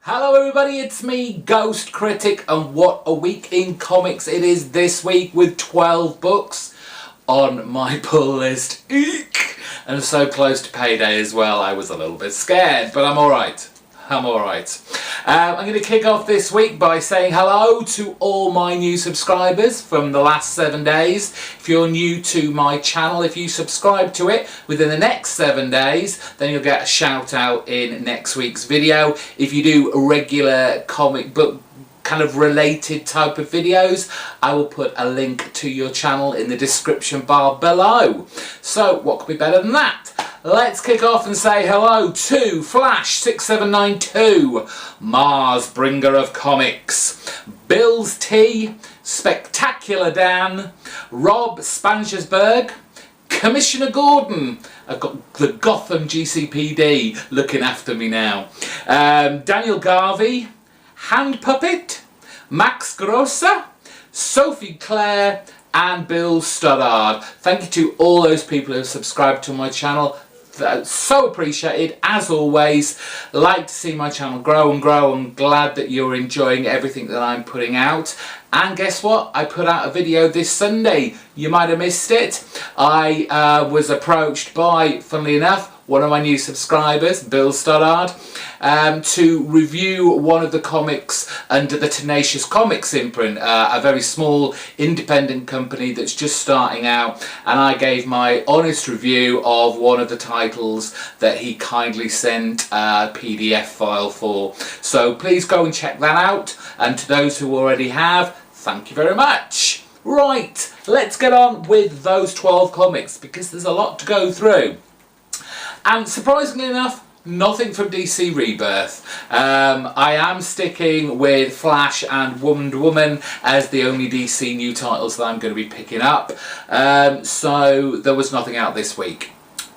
Hello everybody, it's me, GhostCritic, and what a week in comics it is this week with 12 books on my pull list. Eek! And so close to payday as well, I was a little bit scared, but I'm alright. I'm going to kick off this week by saying hello to all my new subscribers from the last 7 days. If you're new to my channel, if you subscribe to it within the next 7 days, then you'll get a shout out in next week's video. If you do regular comic book kind of related type of videos, I will put a link to your channel in the description bar below. So what could be better than that? Let's kick off and say hello to Flash6792, Mars Bringer of Comics, Bill's T, Spectacular Dan, Rob Spangersberg, Commissioner Gordon. I've got the Gotham GCPD looking after me now. Daniel Garvey, Hand Puppet, Max Grosser, Sophie Clare, and Bill Stoddard. Thank you to all those people who have subscribed to my channel. That's so appreciated, as always. Like to see my channel grow and grow. I'm glad that you're enjoying everything that I'm putting out. And guess what? I put out a video this Sunday. You might have missed it. I was approached by, funnily enough, one of my new subscribers, Bill Stoddard, to review one of the comics under the Tenacious Comics imprint, a very small independent company that's just starting out, and I gave my honest review of one of the titles that he kindly sent a PDF file for. So please go and check that out, and to those who already have, thank you very much. Right, let's get on with those 12 comics because there's a lot to go through. And surprisingly enough, nothing from DC Rebirth. I am sticking with Flash and Wonder Woman as the only DC new titles that I'm going to be picking up. So there was nothing out this week.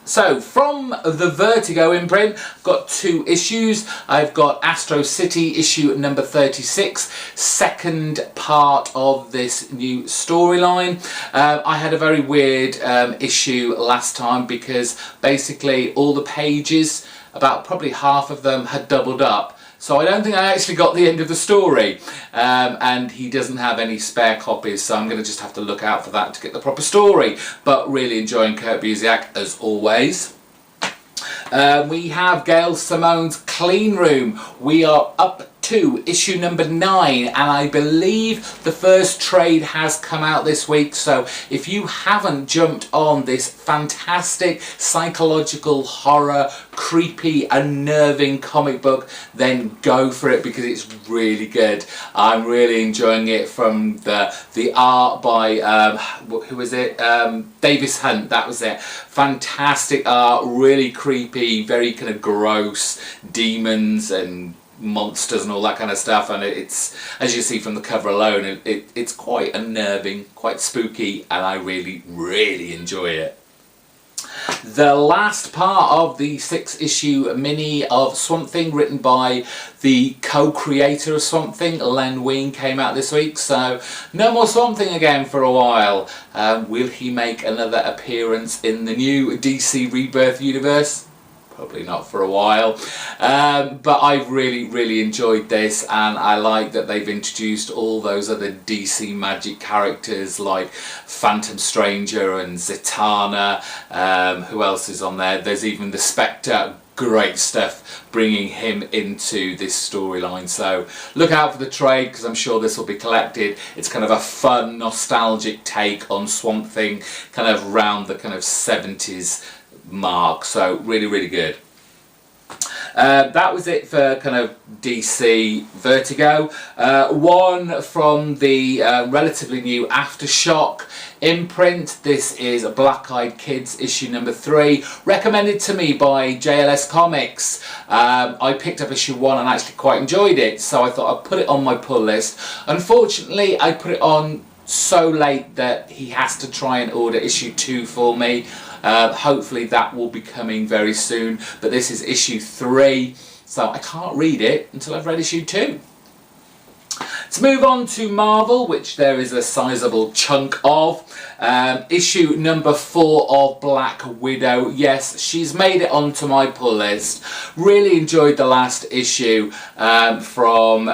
So, from the Vertigo imprint, I've got 2 issues. I've got Astro City issue number 36, second part of this new storyline. I had a very weird issue last time because basically all the pages, about probably half of them, had doubled up. So I don't think I actually got the end of the story, and he doesn't have any spare copies, so I'm going to just have to look out for that to get the proper story. But really enjoying Kurt Busiek as always. We have Gail Simone's Clean Room. We are up to issue number 9, and I believe the first trade has come out this week. So if you haven't jumped on this fantastic psychological horror, creepy, unnerving comic book, then go for it because it's really good. I'm really enjoying it. From the art by who was it? Davis Hunt. That was it. Fantastic art, really creepy, very kind of gross demons and monsters and all that kind of stuff, and it's, as you see from the cover alone, it's quite unnerving, quite spooky, and I really enjoy it. The last part of the 6-issue mini of Swamp Thing, written by the co-creator of Swamp Thing, Len Wein, came out this week, so no more Swamp Thing again for a while. Will he make another appearance in the new DC Rebirth universe? Probably not for a while, but I've really enjoyed this, and I like that they've introduced all those other DC magic characters like Phantom Stranger and Zatanna. Who else is on there? There's even the Spectre. Great stuff bringing him into this storyline, so look out for the trade because I'm sure this will be collected. It's kind of a fun, nostalgic take on Swamp Thing, kind of round the kind of 70s mark, so really good. That was it for kind of DC Vertigo. One from the relatively new Aftershock imprint. This is Black Eyed Kids issue number 3, recommended to me by JLS Comics. I picked up issue 1 and actually quite enjoyed it, so I thought I'd put it on my pull list. Unfortunately, I put it on so late that he has to try and order issue 2 for me. Hopefully that will be coming very soon, but this is issue 3, so I can't read it until I've read issue 2. Let's move on to Marvel, which there is a sizable chunk of. Issue number 4 of Black Widow. Yes, she's made it onto my pull list. Really enjoyed the last issue from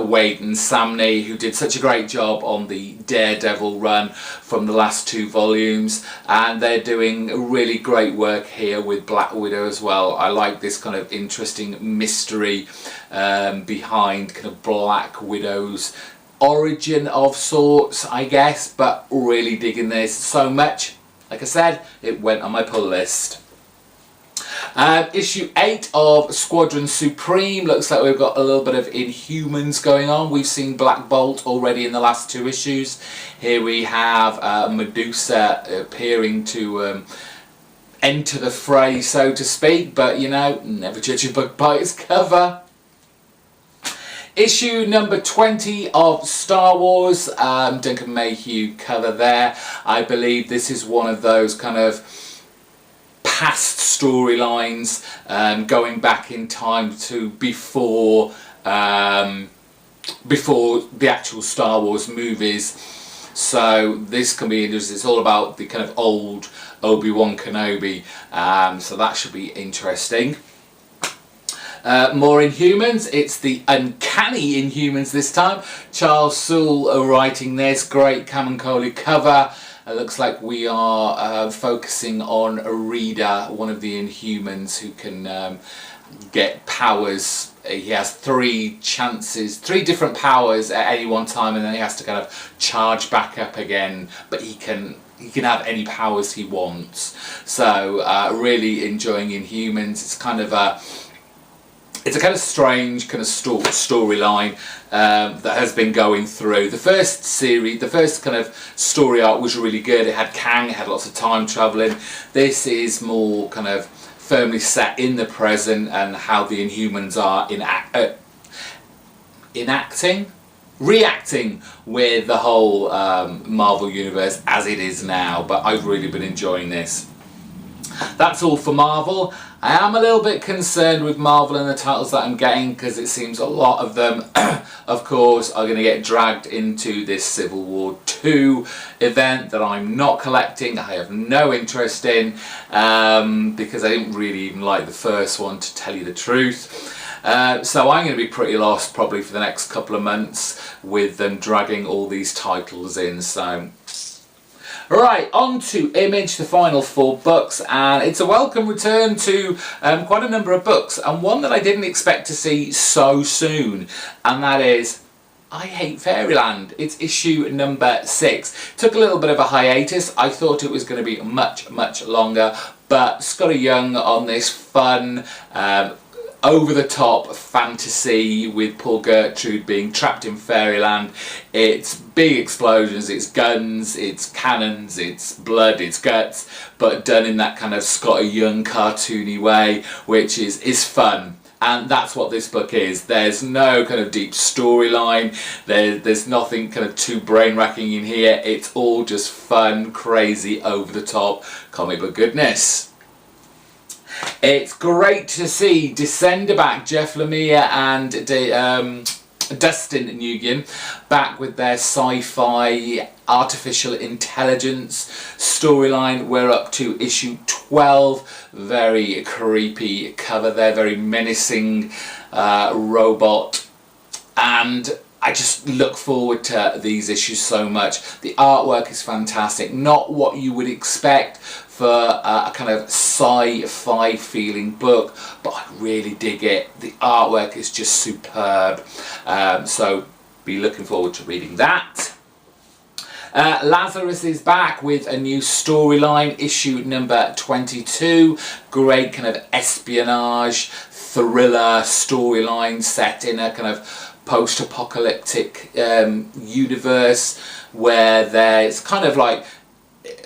Wade and Samney, who did such a great job on the Daredevil run from the last 2 volumes, and they're doing really great work here with Black Widow as well. I like this kind of interesting mystery behind kind of Black Widow's origin of sorts, I guess, but really digging this so much. Like I said, it went on my pull list. Issue 8 of Squadron Supreme. Looks like we've got a little bit of Inhumans going on. We've seen Black Bolt already in the last 2 issues. Here we have Medusa appearing to enter the fray, so to speak, but you know, never judge a book by its cover. Issue number 20 of Star Wars, Duncan Mayhew cover there. I believe this is one of those kind of past storylines going back in time to before the actual Star Wars movies. So this can be interesting. It's all about the kind of old Obi-Wan Kenobi, so that should be interesting. More Inhumans. It's the Uncanny Inhumans this time. Charles Soule writing this. Great Camuncoli cover. It looks like we are focusing on Rita, one of the Inhumans who can get powers. He has 3 chances, 3 different powers at any one time, and then he has to kind of charge back up again, but he can have any powers he wants. So really enjoying Inhumans. It's kind of a kind of strange kind of storyline that has been going through. The first series, the first kind of story arc was really good. It had Kang, it had lots of time travelling. This is more kind of firmly set in the present and how the Inhumans are reacting with the whole Marvel universe as it is now. But I've really been enjoying this. That's all for Marvel. I am a little bit concerned with Marvel and the titles that I'm getting, because it seems a lot of them, of course, are going to get dragged into this Civil War 2 event that I'm not collecting. I have no interest in, because I didn't really even like the first one, to tell you the truth. So I'm going to be pretty lost probably for the next couple of months with them dragging all these titles in. So right, on to Image, the final 4 books, and it's a welcome return to quite a number of books, and one that I didn't expect to see so soon, and that is I Hate Fairyland. It's issue number 6. Took a little bit of a hiatus. I thought it was going to be much longer, but Scotty Young on this fun over-the-top fantasy with poor Gertrude being trapped in fairyland. It's big explosions, it's guns, it's cannons, it's blood, it's guts, but done in that kind of Scotty Young cartoony way, which is fun. And that's what this book is. There's no kind of deep storyline, there's nothing kind of too brain-racking in here. It's all just fun, crazy, over-the-top comic book goodness. It's great to see Descender back, Jeff Lemire and Dustin Nguyen back with their sci-fi artificial intelligence storyline. We're up to issue 12. Very creepy cover there, very menacing robot, and I just look forward to these issues so much. The artwork is fantastic, not what you would expect for a kind of sci-fi feeling book, but I really dig it. The artwork is just superb, so be looking forward to reading that. Lazarus is back with a new storyline, issue number 22. Great kind of espionage thriller storyline set in a kind of post-apocalyptic universe where there's kind of like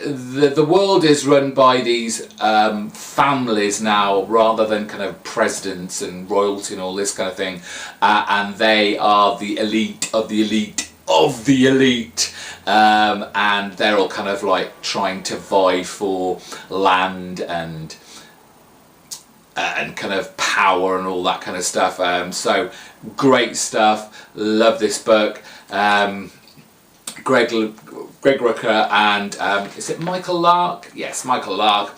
the world is run by these families now, rather than kind of presidents and royalty and all this kind of thing, and they are the elite of the elite of the elite, and they're all kind of like trying to vie for land and kind of power and all that kind of stuff. So great stuff, love this book. Greg Rucka and is it Michael Lark? Yes, Michael Lark,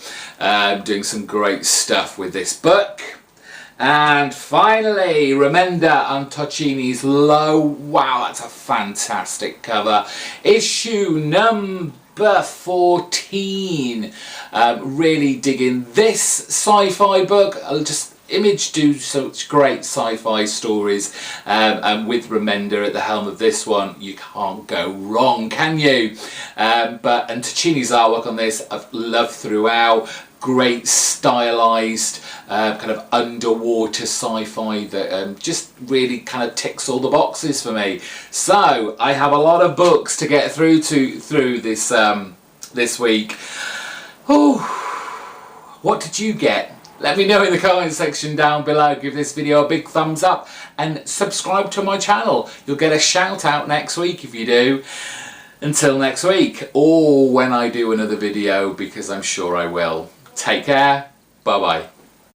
doing some great stuff with this book. And finally, Remender Antoccini's Low. Wow, that's a fantastic cover. Issue number 14. Really digging this sci-fi book. Image do such great sci-fi stories, and with Remender at the helm of this one, you can't go wrong, can you? And Tocchini's artwork on this I've loved throughout. Great stylized kind of underwater sci-fi that just really kind of ticks all the boxes for me. So I have a lot of books to get through this this week. Oh, what did you get? Let me know in the comment section down below. Give this video a big thumbs up and subscribe to my channel. You'll get a shout out next week if you do. Until next week, or when I do another video, because I'm sure I will. Take care. Bye bye.